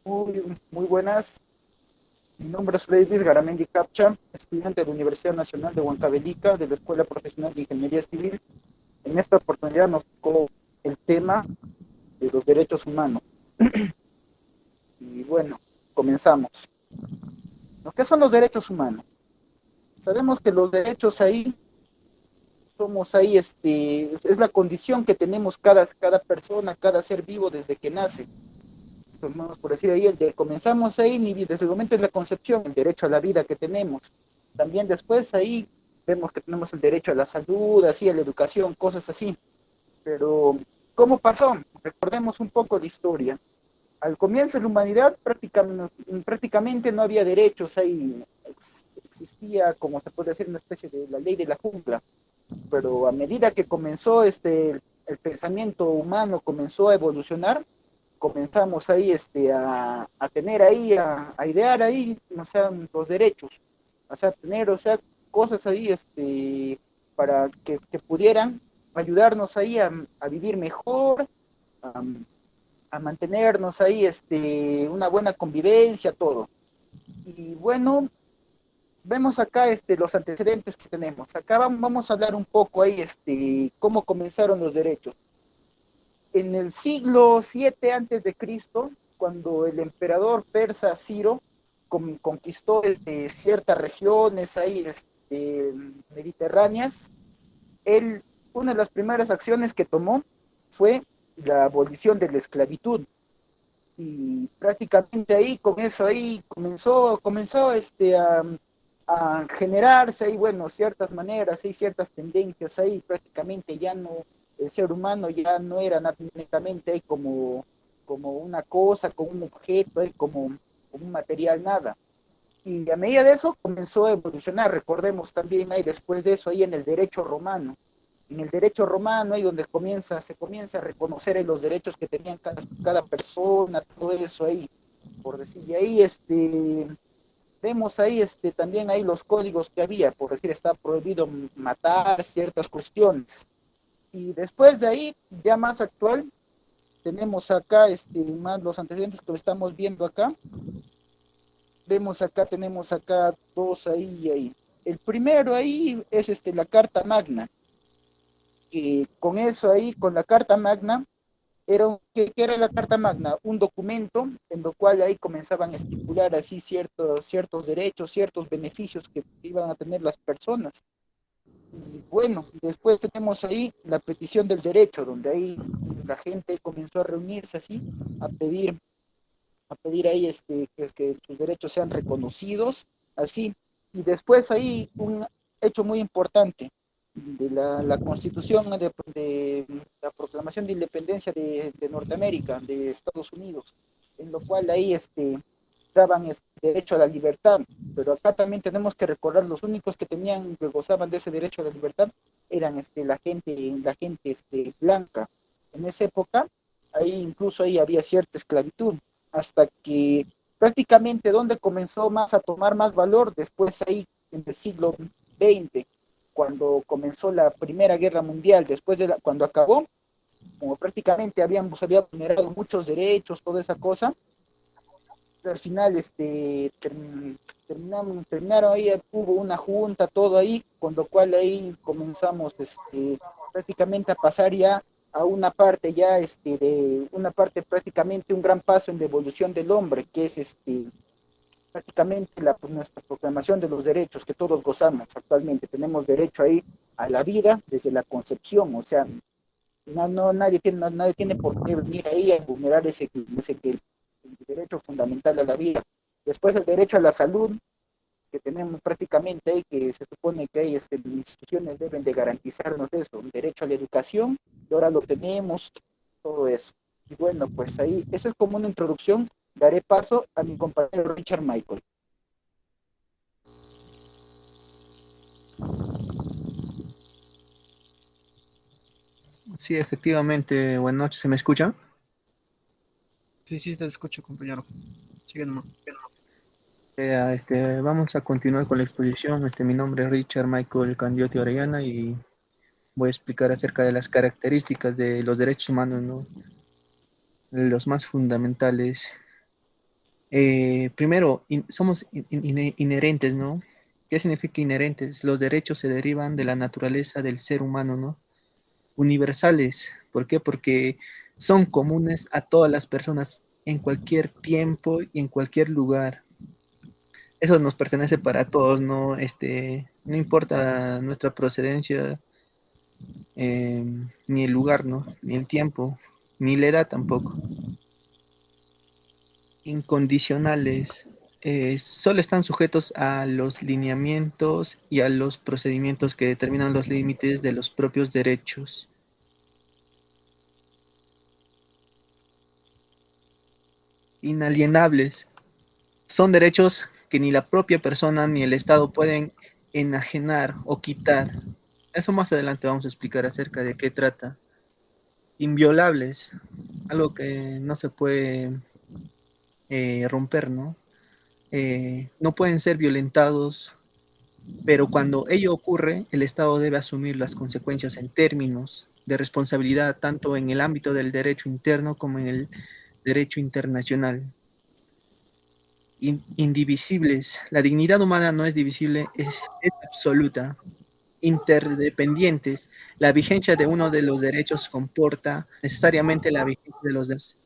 Muy buenas. Mi nombre es Freddy Garamendi Capcha, estudiante de la Universidad Nacional de Huancavelica, de la Escuela Profesional de Ingeniería Civil. En esta oportunidad nos tocó el tema de los derechos humanos. Y bueno, comenzamos. ¿Qué son los derechos humanos? Sabemos que los derechos ahí, somos ahí, es la condición que tenemos cada persona, cada ser vivo desde que nace. Vamos por decir ahí, comenzamos ahí desde el momento de la concepción, el derecho a la vida que tenemos. También después ahí vemos que tenemos el derecho a la salud, así, a la educación, cosas así. Pero, ¿cómo pasó? Recordemos un poco de historia. Al comienzo de la humanidad prácticamente no había derechos, ahí existía, como se puede decir, una especie de la ley de la jungla. Pero a medida que comenzó el pensamiento humano comenzó a evolucionar, comenzamos ahí a tener ahí, a idear ahí, o sea, los derechos, o sea, tener, o sea, cosas ahí, para que pudieran ayudarnos ahí a vivir mejor, a, a mantenernos ahí, una buena convivencia, todo. Y bueno, vemos acá los antecedentes que tenemos. Acá vamos a hablar un poco ahí, cómo comenzaron los derechos. En el siglo 7 antes de Cristo, cuando el emperador persa Ciro conquistó ciertas regiones ahí, mediterráneas, él, una de las primeras acciones que tomó fue la abolición de la esclavitud. Y prácticamente ahí, con eso ahí, comenzó a generarse ahí, bueno, ciertas maneras, hay ciertas tendencias ahí, prácticamente ya no, el ser humano ya no era netamente ahí como una cosa, como un objeto, ahí como un material, nada. Y a medida de eso comenzó a evolucionar. Recordemos también ahí después de eso, ahí en el derecho romano. En el derecho romano, ahí donde se comienza a reconocer ahí los derechos que tenían cada persona, todo eso ahí, por decir. Y ahí vemos ahí también ahí los códigos que había, por decir, está prohibido matar ciertas cuestiones. Y después de ahí, ya más actual, tenemos acá más los antecedentes que estamos viendo acá, vemos acá, tenemos acá dos ahí y ahí. El primero ahí es la Carta Magna, que con eso ahí, con la Carta Magna, ¿qué era la Carta Magna? Un documento en lo cual ahí comenzaban a estipular así ciertos derechos, ciertos beneficios que iban a tener las personas. Y bueno, después tenemos ahí la petición del derecho, donde ahí la gente comenzó a reunirse así, a pedir ahí que sus derechos sean reconocidos, así. Y después ahí un hecho muy importante de la Constitución de la Proclamación de Independencia de Norteamérica, de Estados Unidos, en lo cual ahí daban derecho a la libertad. Pero acá también tenemos que recordar, los únicos que tenían, que gozaban de ese derecho a la libertad, eran la gente blanca. En esa época, ahí incluso ahí había cierta esclavitud hasta que prácticamente donde comenzó más a tomar más valor después ahí en el siglo XX, cuando comenzó la Primera Guerra Mundial, cuando acabó, como prácticamente se había vulnerado muchos derechos, toda esa cosa, al final terminaron ahí, hubo una junta, todo ahí, con lo cual ahí comenzamos prácticamente a pasar ya a una parte ya de una parte prácticamente un gran paso en la evolución del hombre, que es prácticamente nuestra proclamación de los derechos que todos gozamos actualmente. Tenemos derecho ahí a la vida desde la concepción, o sea, nadie tiene por qué venir ahí a vulnerar el derecho fundamental a la vida. Después el derecho a la salud, que tenemos prácticamente ahí, que se supone que hay instituciones deben de garantizarnos eso, un derecho a la educación, y ahora lo tenemos, todo eso. Y bueno, pues ahí, eso es como una introducción, daré paso a mi compañero Richard Michael. Sí, efectivamente. Buenas noches, ¿se me escucha? Sí, sí, te escucho, compañero. Sigue nomás. Vamos a continuar con la exposición. Mi nombre es Richard Michael Candiotti Orellana y voy a explicar acerca de las características de los derechos humanos, ¿no? Los más fundamentales. Primero, somos inherentes, ¿no? ¿Qué significa inherentes? Los derechos se derivan de la naturaleza del ser humano, ¿no? Universales. ¿Por qué? Porque son comunes a todas las personas en cualquier tiempo y en cualquier lugar. Eso nos pertenece para todos, ¿no? No importa nuestra procedencia, ni el lugar, ¿no? Ni el tiempo, ni la edad tampoco. Incondicionales. Solo están sujetos a los lineamientos y a los procedimientos que determinan los límites de los propios derechos. Inalienables. Son derechos que ni la propia persona ni el Estado pueden enajenar o quitar. Eso más adelante vamos a explicar acerca de qué trata. Inviolables. Algo que no se puede romper, ¿no? No pueden ser violentados, pero cuando ello ocurre, el Estado debe asumir las consecuencias en términos de responsabilidad, tanto en el ámbito del derecho interno como en el derecho internacional. Indivisibles. La dignidad humana no es divisible, es absoluta. Interdependientes. La vigencia de uno de los derechos comporta necesariamente la vigencia de los demás.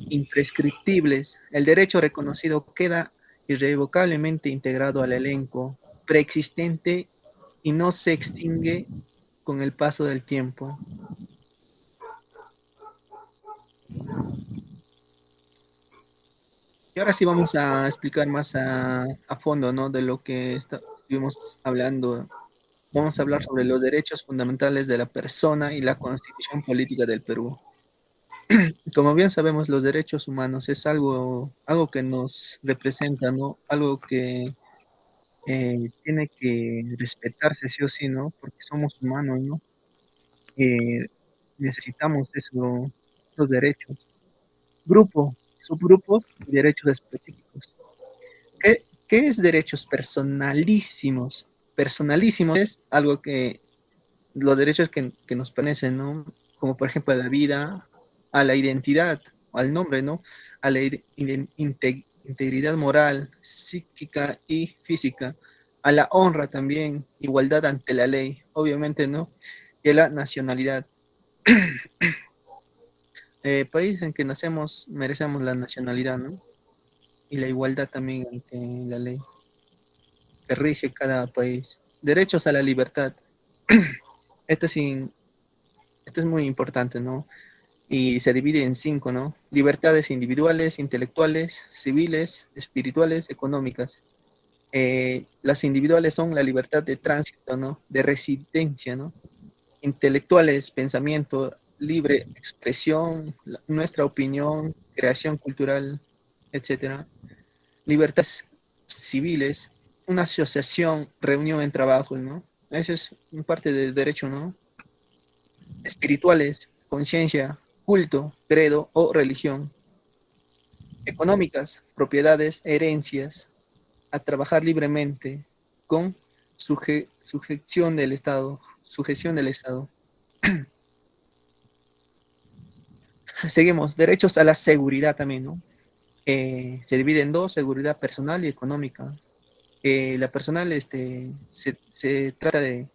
Imprescriptibles. El derecho reconocido queda irrevocablemente integrado al elenco preexistente y no se extingue con el paso del tiempo. Y ahora sí vamos a explicar más a fondo, ¿no? De lo que estuvimos hablando. Vamos a hablar sobre los derechos fundamentales de la persona y la constitución política del Perú. Como bien sabemos, los derechos humanos es algo que nos representa, ¿no? Algo que tiene que respetarse sí o sí, ¿no? Porque somos humanos, ¿no? Eh, Necesitamos esos derechos. Grupo, subgrupos y derechos específicos. ¿Qué es derechos personalísimos? Personalísimos es algo que, los derechos que nos pertenecen, ¿no? Como por ejemplo a la vida, a la identidad, al nombre, ¿no? A la integridad moral, psíquica y física, a la honra también, igualdad ante la ley, obviamente, ¿no? Y a la nacionalidad. País en que nacemos merecemos la nacionalidad, ¿no? Y la igualdad también ante la ley que rige cada país. Derechos a la libertad. Este, sin, este es muy importante, ¿no? Y se divide en 5, ¿no? Libertades individuales, intelectuales, civiles, espirituales, económicas. Las individuales son la libertad de tránsito, ¿no? De residencia, ¿no? Intelectuales, pensamiento, libre expresión, nuestra opinión, creación cultural, etcétera. Libertades civiles, una asociación, reunión en trabajo, ¿no? Eso es parte del derecho, ¿no? Espirituales, conciencia, culto, credo o religión. Económicas, propiedades, herencias, a trabajar libremente con sujeción del Estado, sujeción del Estado. Seguimos, derechos a la seguridad también, ¿no? Se divide en dos, seguridad personal y económica. La personal se trata de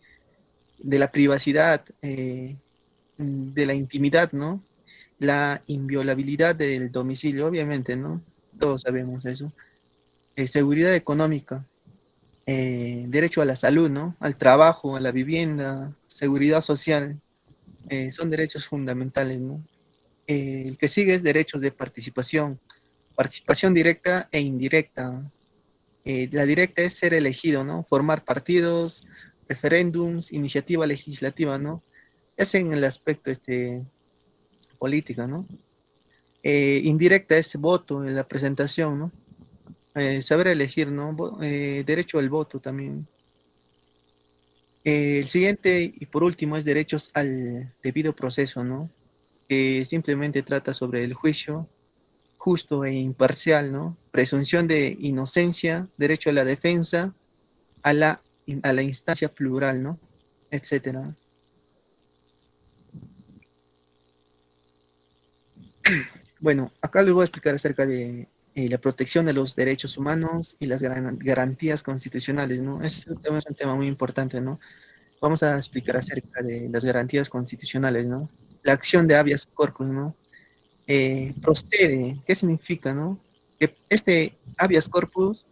la privacidad, de la intimidad, ¿no? La inviolabilidad del domicilio, obviamente, ¿no? Todos sabemos eso. Seguridad económica, derecho a la salud, ¿no? Al trabajo, a la vivienda, seguridad social, son derechos fundamentales, ¿no? El que sigue es derechos de participación, participación directa e indirecta. La directa es ser elegido, ¿no? Formar partidos, referéndums, iniciativa legislativa, ¿no? Es en el aspecto política, ¿no? Indirecta es voto en la presentación, ¿no? Saber elegir, ¿no? Derecho al voto también. El siguiente y por último es derechos al debido proceso, ¿no? Simplemente trata sobre el juicio justo e imparcial, ¿no? Presunción de inocencia, derecho a la defensa, a la instancia plural, ¿no? Etcétera. Bueno, acá les voy a explicar acerca de la protección de los derechos humanos y las garantías constitucionales, ¿no? Eso también es un tema muy importante, ¿no? Vamos a explicar acerca de las garantías constitucionales, ¿no? La acción de habeas corpus, ¿no? Procede, ¿qué significa, no? Que este habeas corpus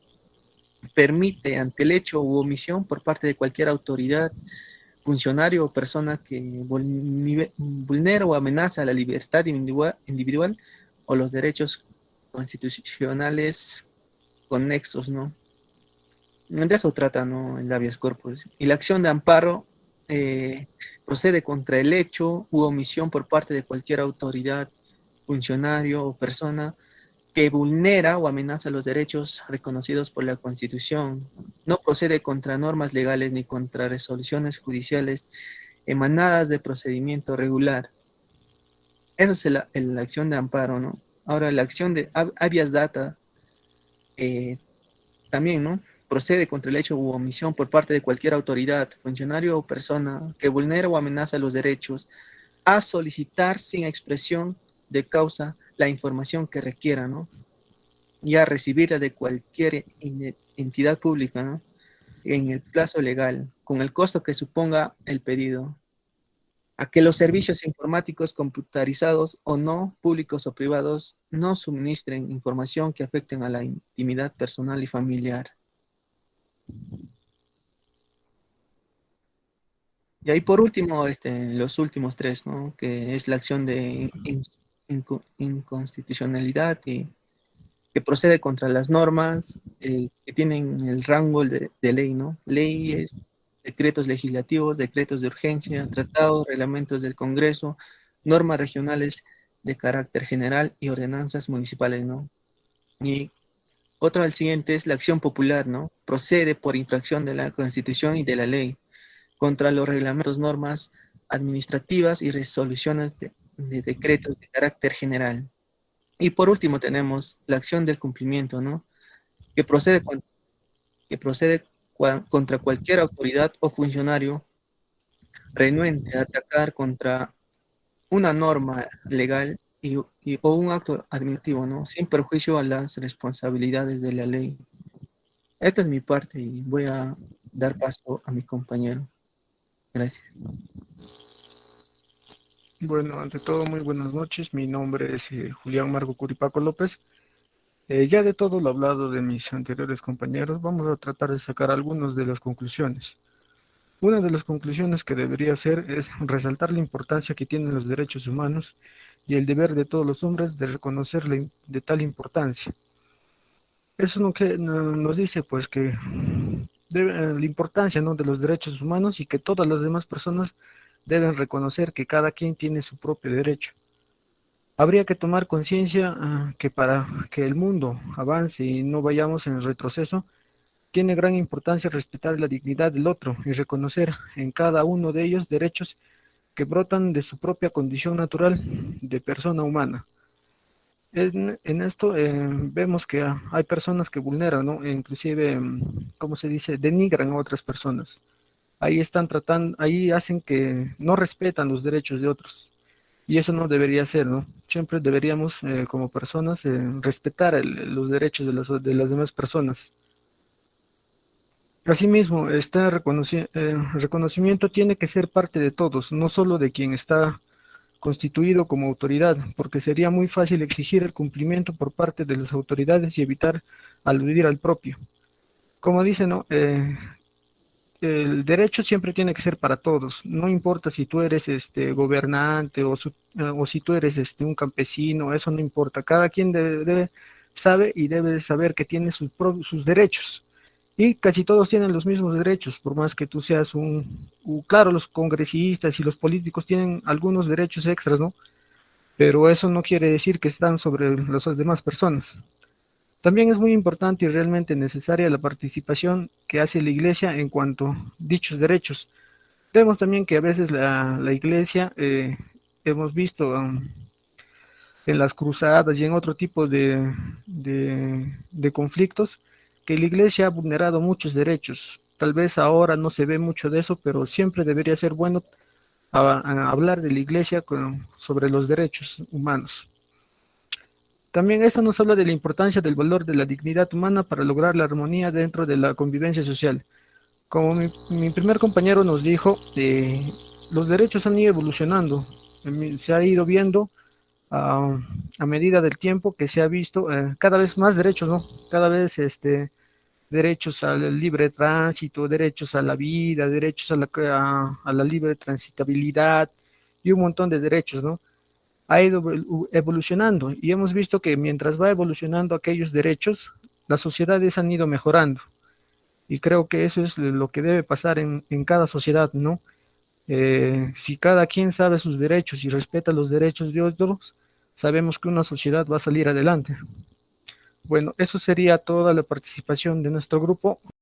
permite, ante el hecho u omisión por parte de cualquier autoridad, funcionario o persona que vulnera o amenaza la libertad individual o los derechos constitucionales conexos, ¿no? De eso trata, ¿no? El habeas corpus. Y la acción de amparo procede contra el hecho u omisión por parte de cualquier autoridad, funcionario o persona que vulnera o amenaza los derechos reconocidos por la Constitución. No procede contra normas legales ni contra resoluciones judiciales emanadas de procedimiento regular. Eso es la acción de amparo, ¿no? Ahora, la acción de habeas data también, ¿no? Procede contra el hecho u omisión por parte de cualquier autoridad, funcionario o persona que vulnera o amenaza los derechos a solicitar sin expresión de causa la información que requiera, ¿no? Y a recibirla de cualquier entidad pública, ¿no? En el plazo legal, con el costo que suponga el pedido. A que los servicios informáticos computarizados o no, públicos o privados, no suministren información que afecten a la intimidad personal y familiar. Y ahí por último, los últimos tres, ¿no? Que es la acción de inconstitucionalidad y que procede contra las normas que tienen el rango de ley, ¿no? Leyes, decretos legislativos, decretos de urgencia, tratados, reglamentos del Congreso, normas regionales de carácter general y ordenanzas municipales, ¿no? Y otro, el siguiente, es la acción popular, ¿no? Procede por infracción de la Constitución y de la ley contra los reglamentos, normas administrativas y resoluciones de decretos de carácter general. Y por último tenemos la acción del cumplimiento, ¿no? Que procede contra cualquier autoridad o funcionario renuente a atacar contra una norma legal o un acto administrativo, ¿no? Sin perjuicio a las responsabilidades de la ley. Esta es mi parte y voy a dar paso a mi compañero. Gracias. Bueno, ante todo, muy buenas noches. Mi nombre es Julián Margo Curipaco López. Ya de todo lo hablado de mis anteriores compañeros, vamos a tratar de sacar algunas de las conclusiones. Una de las conclusiones que debería ser es resaltar la importancia que tienen los derechos humanos y el deber de todos los hombres de reconocerle de tal importancia. Eso nos dice pues que la importancia, ¿no?, de los derechos humanos y que todas las demás personas deben reconocer que cada quien tiene su propio derecho. Habría que tomar conciencia que para que el mundo avance y no vayamos en retroceso, tiene gran importancia respetar la dignidad del otro y reconocer en cada uno de ellos derechos que brotan de su propia condición natural de persona humana. En esto vemos que hay personas que vulneran, ¿no? E inclusive, ¿cómo se dice?, denigran a otras personas. Ahí están tratando, ahí hacen que no respetan los derechos de otros. Y eso no debería ser, ¿no? Siempre deberíamos, como personas, respetar los derechos de las demás personas. Asimismo, este reconocimiento tiene que ser parte de todos, no solo de quien está constituido como autoridad, porque sería muy fácil exigir el cumplimiento por parte de las autoridades y evitar aludir al propio. Como dice, ¿no? El derecho siempre tiene que ser para todos, no importa si tú eres gobernante o si tú eres un campesino, eso no importa, cada quien sabe y debe saber que tiene sus derechos. Y casi todos tienen los mismos derechos, por más que tú seas claro, los congresistas y los políticos tienen algunos derechos extras, ¿no? Pero eso no quiere decir que están sobre las demás personas. También es muy importante y realmente necesaria la participación que hace la Iglesia en cuanto a dichos derechos. Vemos también que a veces la Iglesia, hemos visto en las cruzadas y en otro tipo de conflictos, que la Iglesia ha vulnerado muchos derechos. Tal vez ahora no se ve mucho de eso, pero siempre debería ser bueno a hablar de la Iglesia sobre los derechos humanos. También esto nos habla de la importancia del valor de la dignidad humana para lograr la armonía dentro de la convivencia social. Como mi primer compañero nos dijo, los derechos han ido evolucionando, se ha ido viendo a, a medida del tiempo que se ha visto cada vez más derechos, ¿no? Cada vez derechos al libre tránsito, derechos a la vida, derechos a la libre transitabilidad y un montón de derechos, ¿no? Ha ido evolucionando y hemos visto que mientras va evolucionando aquellos derechos, las sociedades han ido mejorando. Y creo que eso es lo que debe pasar en cada sociedad, ¿no? Si cada quien sabe sus derechos y respeta los derechos de otros, sabemos que una sociedad va a salir adelante. Bueno, eso sería toda la participación de nuestro grupo.